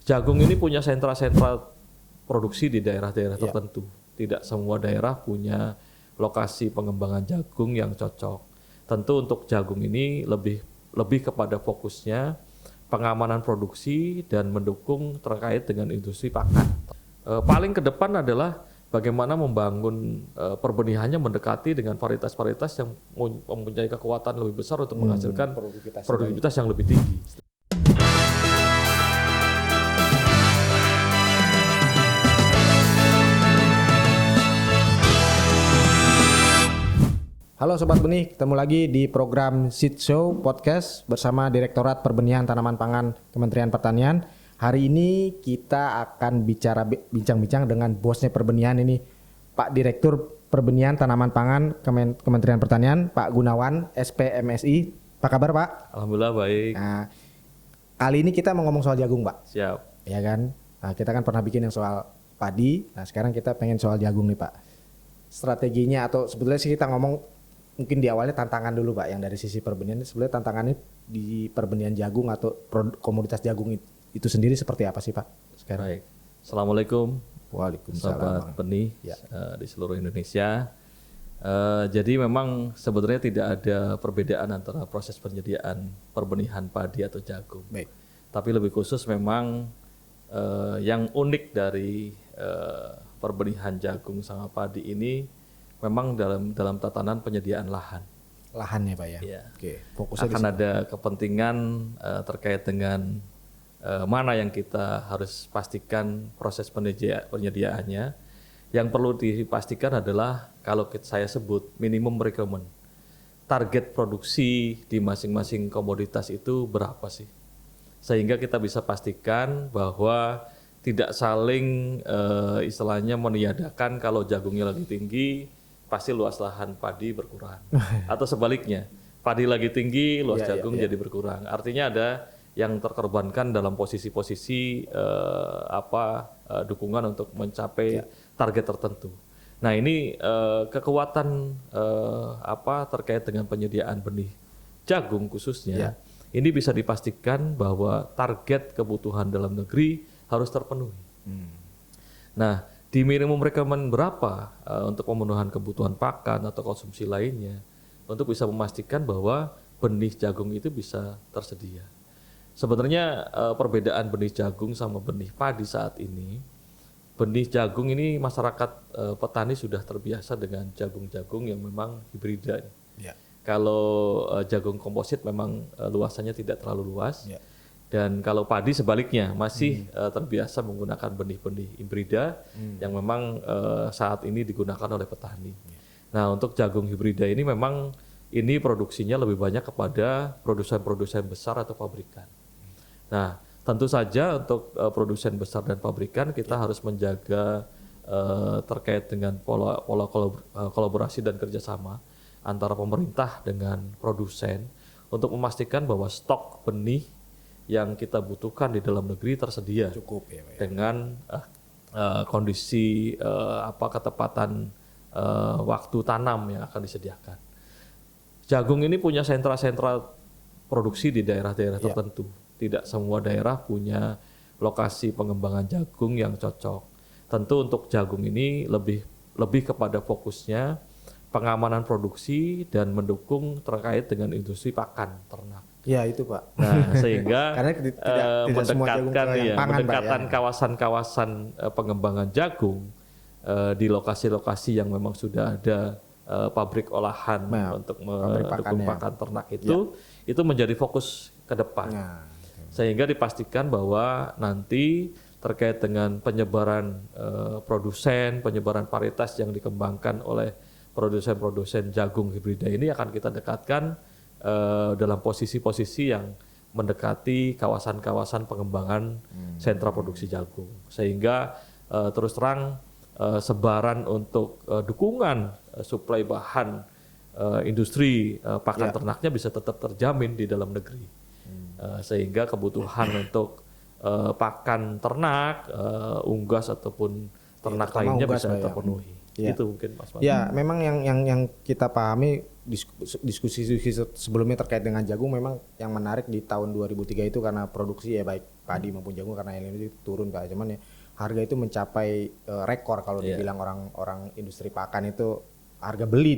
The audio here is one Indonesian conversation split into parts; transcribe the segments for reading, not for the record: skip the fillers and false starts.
Jagung ini punya sentra-sentra produksi di daerah-daerah tertentu. Tidak semua daerah punya lokasi pengembangan jagung yang cocok. Tentu untuk jagung ini lebih kepada fokusnya pengamanan produksi dan mendukung terkait dengan industri pakan. Paling ke depan adalah bagaimana membangun perbenihannya mendekati dengan varietas-varietas yang mempunyai kekuatan lebih besar untuk menghasilkan produktivitas yang lebih tinggi. Halo Sobat Benih, ketemu lagi di program Seed Show Podcast bersama Direktorat Perbenihan Tanaman Pangan Kementerian Pertanian. Hari ini kita akan bincang-bincang dengan bosnya perbenihan ini, Pak Direktur Perbenihan Tanaman Pangan Kementerian Pertanian, Pak Gunawan, SPMSI. Apa kabar Pak? Alhamdulillah baik. Nah, kali ini kita mau ngomong soal jagung Pak. Siap. Ya kan? Nah, kita kan pernah bikin yang soal padi. Nah, sekarang kita pengen soal jagung nih Pak. Strateginya atau sebetulnya sih kita ngomong mungkin di awalnya tantangan dulu Pak, yang dari sisi perbenihan. Sebenarnya tantangannya di perbenihan jagung atau komoditas jagung itu sendiri seperti apa sih Pak sekarang? Baik. Assalamualaikum. Waalaikumsalam. Sahabat benih Ya. Di seluruh Indonesia. Jadi memang sebenarnya tidak ada perbedaan antara proses penyediaan perbenihan padi atau jagung. Baik. Tapi lebih khusus memang yang unik dari perbenihan jagung sama padi ini memang dalam tatanan penyediaan lahan. Lahannya Pak ya. Ya. Oke. Fokusnya Akan ada kepentingan terkait dengan mana yang kita harus pastikan proses penyediaannya. Yang perlu dipastikan adalah kalau saya sebut minimum requirement. Target produksi di masing-masing komoditas itu berapa sih? Sehingga kita bisa pastikan bahwa tidak saling istilahnya meniadakan kalau jagungnya lagi tinggi, pasti luas lahan padi berkurang. Atau sebaliknya, padi lagi tinggi, luas jagung jadi berkurang. Artinya ada yang terkorbankan dalam posisi-posisi dukungan untuk mencapai target tertentu. Nah ini kekuatan terkait dengan penyediaan benih jagung khususnya, ini bisa dipastikan bahwa target kebutuhan dalam negeri harus terpenuhi. Nah, di minimum requirement berapa untuk pemenuhan kebutuhan pakan atau konsumsi lainnya untuk bisa memastikan bahwa benih jagung itu bisa tersedia. Sebenarnya perbedaan benih jagung sama benih padi saat ini, benih jagung ini masyarakat petani sudah terbiasa dengan jagung-jagung yang memang hibrida. Ya. Kalau jagung komposit memang luasannya tidak terlalu luas. Ya. Dan kalau padi sebaliknya masih terbiasa menggunakan benih-benih hibrida yang memang saat ini digunakan oleh petani. Nah untuk jagung hibrida ini memang ini produksinya lebih banyak kepada produsen-produsen besar atau pabrikan. Nah tentu saja untuk produsen besar dan pabrikan kita harus menjaga terkait dengan pola kolaborasi dan kerjasama antara pemerintah dengan produsen untuk memastikan bahwa stok benih yang kita butuhkan di dalam negeri tersedia cukup ya, Pak, ya. Dengan kondisi ketepatan waktu tanam yang akan disediakan. Jagung ini punya sentra-sentra produksi di daerah-daerah tertentu. Tidak semua daerah punya lokasi pengembangan jagung yang cocok. Tentu untuk jagung ini lebih kepada fokusnya pengamanan produksi dan mendukung terkait dengan industri pakan ternak. Ya itu Pak. Nah sehingga karena mendekatkan kawasan-kawasan pengembangan jagung di lokasi-lokasi yang memang sudah ada pabrik olahan untuk mendukung pakan ternak itu menjadi fokus ke depan. Sehingga dipastikan bahwa nanti terkait dengan penyebaran penyebaran varietas yang dikembangkan oleh produsen-produsen jagung hibrida ini akan kita dekatkan dalam posisi-posisi yang mendekati kawasan-kawasan pengembangan sentra produksi jagung, sehingga terus terang sebaran untuk dukungan suplai bahan industri pakan ternaknya bisa tetap terjamin di dalam negeri, sehingga kebutuhan untuk pakan ternak, unggas ataupun ternak lainnya bisa terpenuhi. Itu mungkin Mas Mati. Ya, memang yang kita pahami diskusi sebelumnya terkait dengan jagung memang yang menarik di tahun 2003 itu karena produksi ya baik padi maupun jagung karena El Nino itu turun Pak. Cuman ya harga itu mencapai rekor kalau dibilang orang industri pakan itu harga beli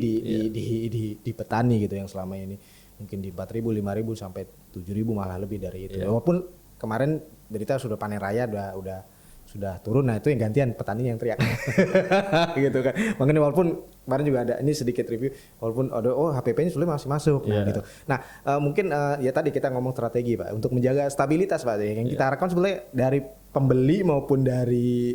di petani gitu yang selama ini mungkin di 4.000, 5.000 sampai 7.000 malah lebih dari itu. Walaupun kemarin berita sudah panen raya sudah turun, nah itu yang gantian petani yang teriak gitu kan. Makanya walaupun kemarin juga ada ini sedikit review, walaupun ada HPP-nya sebenarnya masih masuk gitu. Nah mungkin ya tadi kita ngomong strategi Pak untuk menjaga stabilitas Pak yang kita harapkan sebenarnya dari pembeli maupun dari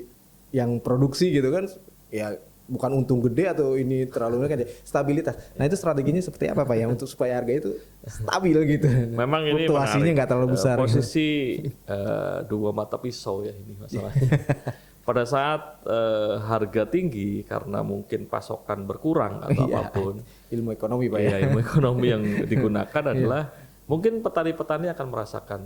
yang produksi gitu kan ya bukan untung gede atau ini terlalu kan stabilitas. Nah itu strateginya seperti apa Pak ya untuk supaya harga itu stabil gitu. Memang ini fluktuasinya nggak terlalu besar. Posisi dua mata pisau ya ini masalahnya. Pada saat harga tinggi karena mungkin pasokan berkurang atau apapun. Ilmu ekonomi Pak ya. Ilmu ekonomi yang digunakan adalah mungkin petani-petani akan merasakan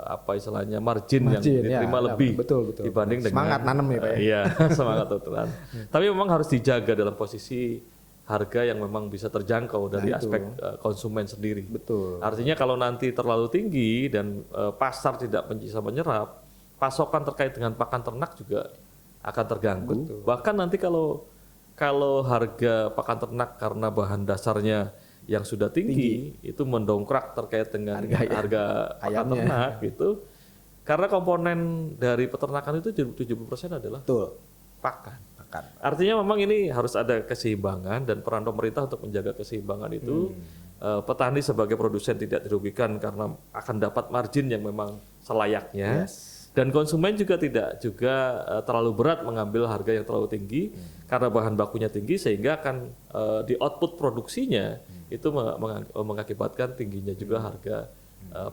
apa istilahnya margin yang diterima lebih betul. dibanding semangat dengan nanam ya Pak. Iya, semangat betulan. Tapi memang harus dijaga dalam posisi harga yang memang bisa terjangkau dari aspek konsumen sendiri. Betul. Artinya kalau nanti terlalu tinggi dan pasar tidak bisa menyerap, pasokan terkait dengan pakan ternak juga akan terganggu. Betul. Bahkan nanti kalau harga pakan ternak karena bahan dasarnya yang sudah tinggi itu mendongkrak terkait dengan harga pakan ternak gitu. Karena komponen dari peternakan itu 70% adalah pakan. Artinya memang ini harus ada keseimbangan dan peran pemerintah untuk menjaga keseimbangan itu. Petani sebagai produsen tidak dirugikan karena akan dapat margin yang memang selayaknya. Dan konsumen juga tidak terlalu berat mengambil harga yang terlalu tinggi karena bahan bakunya tinggi sehingga akan di output produksinya itu mengakibatkan tingginya juga harga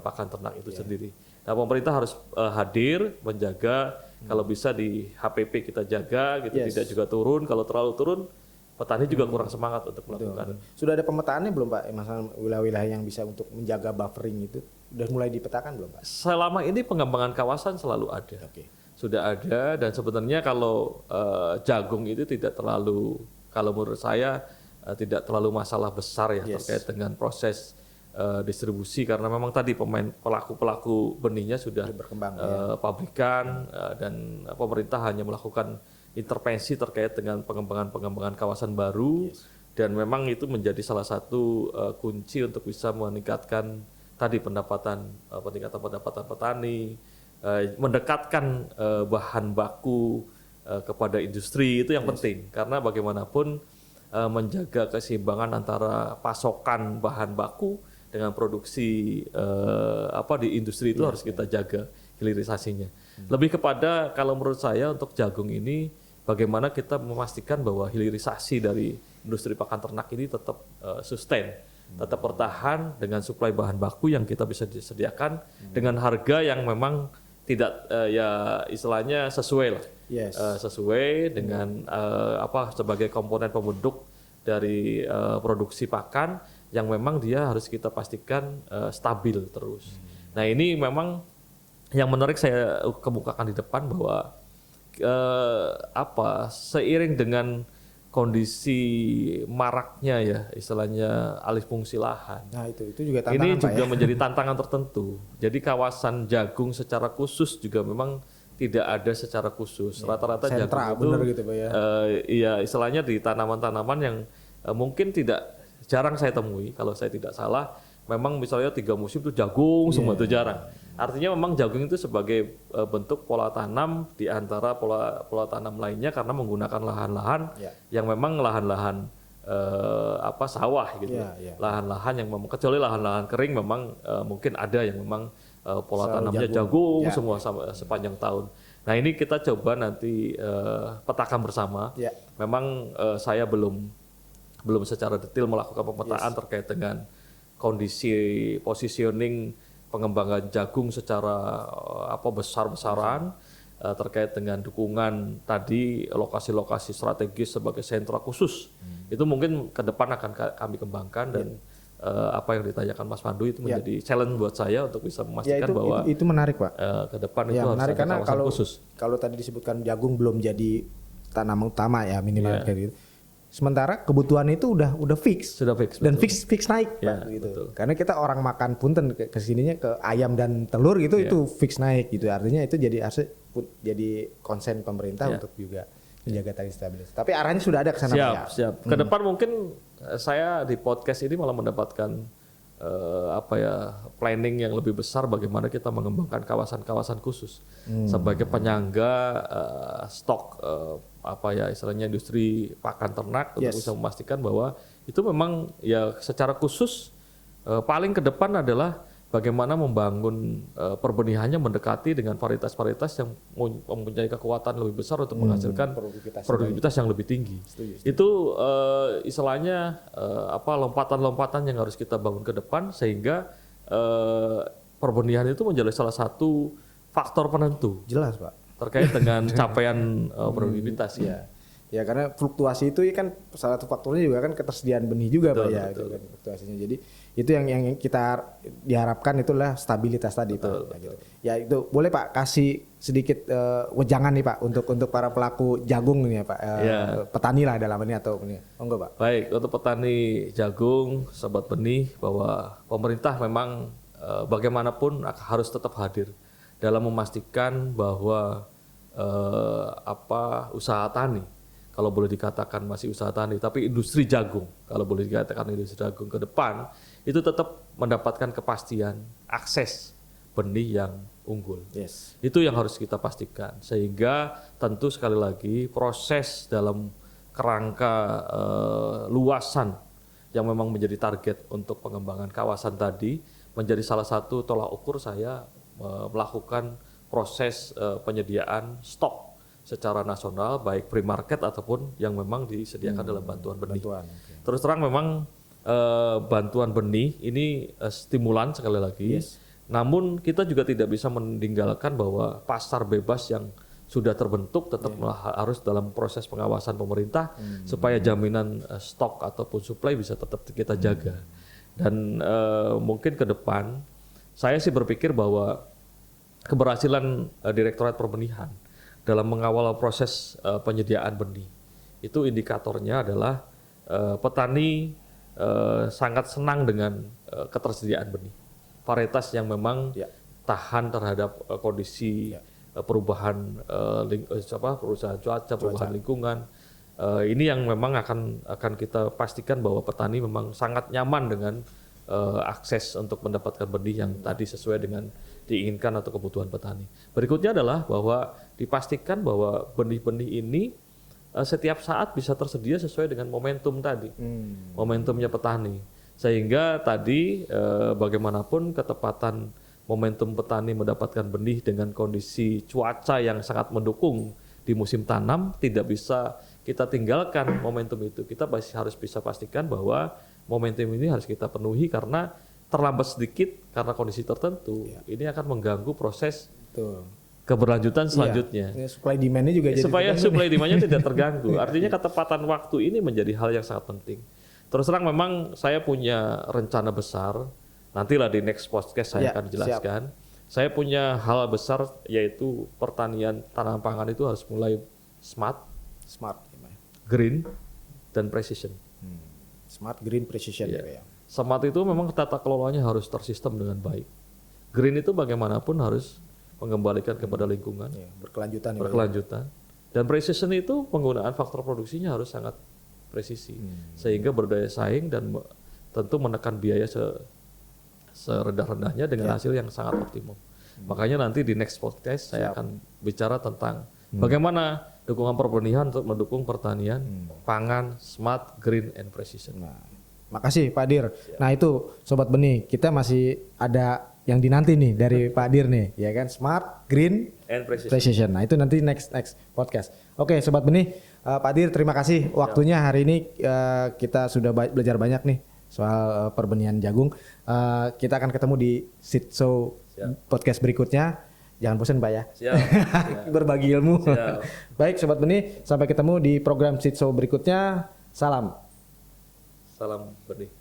pakan ternak itu sendiri. Nah, pemerintah harus hadir menjaga kalau bisa di HPP kita jaga gitu tidak juga turun. Kalau terlalu turun petani juga kurang semangat untuk melakukan. Sudah ada pemetaannya belum Pak? Masalah wilayah-wilayah yang bisa untuk menjaga buffering itu sudah mulai dipetakan belum Pak? Selama ini pengembangan kawasan selalu ada. Sudah ada dan sebenarnya kalau jagung itu tidak terlalu, kalau menurut saya tidak terlalu masalah besar ya terkait dengan proses distribusi karena memang tadi pelaku benihnya sudah berkembang, pabrikan dan pemerintah hanya melakukan intervensi terkait dengan pengembangan kawasan baru dan memang itu menjadi salah satu kunci untuk bisa meningkatkan tadi peningkatan pendapatan petani, mendekatkan bahan baku kepada industri itu yang penting karena bagaimanapun menjaga keseimbangan antara pasokan bahan baku dengan produksi di industri itu harus kita jaga hilirisasinya. Lebih kepada kalau menurut saya untuk jagung ini bagaimana kita memastikan bahwa hilirisasi dari industri pakan ternak ini tetap sustain, tetap bertahan dengan suplai bahan baku yang kita bisa disediakan dengan harga yang memang tidak ya istilahnya sesuai lah. Sesuai dengan sebagai komponen pembentuk dari produksi pakan yang memang dia harus kita pastikan stabil terus. Nah ini memang yang menarik saya kemukakan di depan bahwa seiring dengan kondisi maraknya ya istilahnya alih fungsi lahan. Nah itu juga tantangan ini juga Pak, menjadi tantangan tertentu. Jadi kawasan jagung secara khusus juga memang tidak ada secara khusus. Rata-rata jagung itu gitu, Pak, ya. Iya istilahnya di tanaman-tanaman yang mungkin jarang saya temui kalau saya tidak salah. Memang misalnya 3 musim itu jagung semua itu jarang. Artinya memang jagung itu sebagai bentuk pola tanam di antara pola tanam lainnya karena menggunakan lahan-lahan yang memang lahan-lahan sawah gitu. Lahan-lahan yang memang kecuali lahan-lahan kering memang mungkin ada yang memang pola tanamnya jagung semua sepanjang tahun. Nah ini kita coba nanti petakan bersama. Memang saya belum secara detail melakukan pemetaan terkait dengan kondisi positioning pengembangan jagung secara besar-besaran terkait dengan dukungan tadi lokasi-lokasi strategis sebagai sentra khusus. Itu mungkin ke depan akan kami kembangkan dan apa yang ditanyakan Mas Pandu itu menjadi challenge buat saya untuk bisa memastikan bahwa itu menarik Pak. Ke depan itu harus menarik ada karena kawasan khusus. Kalau tadi disebutkan jagung belum jadi tanaman utama ya minimal kayak gitu. Sementara kebutuhan itu udah fix. Sudah fix. Dan betul. fix naik Ya, Pak, gitu. betul. Karena kita orang makan punten kesininya ke ayam dan telur gitu Ya. itu fix naik gitu. Artinya itu jadi konsen pemerintah Ya. untuk juga menjaga tadi stabilitas. Tapi arahnya sudah ada ke sana Pak, ya. Siap. Ke depan mungkin saya di podcast ini malah mendapatkan planning yang lebih besar bagaimana kita mengembangkan kawasan-kawasan khusus sebagai penyangga stok istilahnya industri pakan ternak untuk bisa memastikan bahwa itu memang ya secara khusus paling ke depan adalah bagaimana membangun perbenihannya mendekati dengan varietas-varietas yang mempunyai kekuatan lebih besar untuk menghasilkan produktivitas yang lebih tinggi. Itu istilahnya lompatan-lompatan yang harus kita bangun ke depan sehingga perbenihan itu menjadi salah satu faktor penentu. Jelas Pak. Terkait dengan capaian produktivitas ya. Ya karena fluktuasi itu kan salah satu faktornya juga kan ketersediaan benih juga Pak ya itu kan fluktuasinya. Jadi itu yang kita diharapkan itulah stabilitas tadi Pak. Ya, gitu. Ya itu boleh Pak kasih sedikit wejangan nih Pak untuk para pelaku jagung nih ya Pak. Petani lah dalam ini atau ini. Enggak Pak. Baik, untuk petani jagung, sobat benih bahwa pemerintah memang bagaimanapun harus tetap hadir dalam memastikan bahwa usaha tani, kalau boleh dikatakan masih usaha tani, tapi industri jagung, kalau boleh dikatakan industri jagung ke depan, itu tetap mendapatkan kepastian akses benih yang unggul. Itu yang harus kita pastikan. Sehingga tentu sekali lagi proses dalam kerangka luasan yang memang menjadi target untuk pengembangan kawasan tadi, menjadi salah satu tolak ukur saya melakukan proses penyediaan stok secara nasional baik pre-market ataupun yang memang disediakan dalam bantuan benih. Terus terang memang bantuan benih ini stimulan sekali lagi. Namun kita juga tidak bisa meninggalkan bahwa pasar bebas yang sudah terbentuk tetap harus dalam proses pengawasan pemerintah supaya jaminan stok ataupun supply bisa tetap kita jaga. Dan mungkin ke depan saya sih berpikir bahwa keberhasilan Direktorat Perbenihan dalam mengawal proses penyediaan benih itu indikatornya adalah petani sangat senang dengan ketersediaan benih, varietas yang memang tahan terhadap kondisi perubahan cuaca, perubahan lingkungan. Ini yang memang akan kita pastikan bahwa petani memang sangat nyaman dengan akses untuk mendapatkan benih yang tadi sesuai dengan diinginkan atau kebutuhan petani. Berikutnya adalah bahwa dipastikan bahwa benih-benih ini setiap saat bisa tersedia sesuai dengan momentum tadi, momentumnya petani. Sehingga tadi bagaimanapun ketepatan momentum petani mendapatkan benih dengan kondisi cuaca yang sangat mendukung di musim tanam tidak bisa kita tinggalkan momentum itu. Kita harus bisa pastikan bahwa momentum ini harus kita penuhi karena terlambat sedikit karena kondisi tertentu, ini akan mengganggu proses keberlanjutan selanjutnya. Supply demand-nya juga jadi supaya supply demand-nya tidak terganggu. Artinya ketepatan waktu ini menjadi hal yang sangat penting. Terus terang memang saya punya rencana besar. Nantilah di next podcast saya akan jelaskan. Saya punya hal besar yaitu pertanian tanaman pangan itu harus mulai smart, green, dan precision. Smart, green, precision ya. Smart itu memang tata kelolanya harus tersistem dengan baik. Green itu bagaimanapun harus mengembalikan kepada lingkungan, berkelanjutan. Dan precision itu penggunaan faktor produksinya harus sangat presisi, sehingga berdaya saing dan tentu menekan biaya serendah-rendahnya dengan hasil yang sangat optimum. Makanya nanti di next podcast saya akan bicara tentang bagaimana dukungan perbenihan untuk mendukung pertanian pangan smart, green, and precision. Makasih Pak Dir. Nah itu Sobat Benih, kita masih ada yang dinanti nih dari Pak Dir nih, ya kan, smart, green, and precision. Nah itu nanti next podcast. Oke Sobat Benih, Pak Dir terima kasih waktunya hari ini. Kita sudah belajar banyak nih soal perbenihan jagung. Kita akan ketemu di Seed Show podcast berikutnya. Jangan bosan Pak ya. Siap. Berbagi ilmu. Siap. Baik Sobat Benih, sampai ketemu di program Seed Show berikutnya. Salam benih.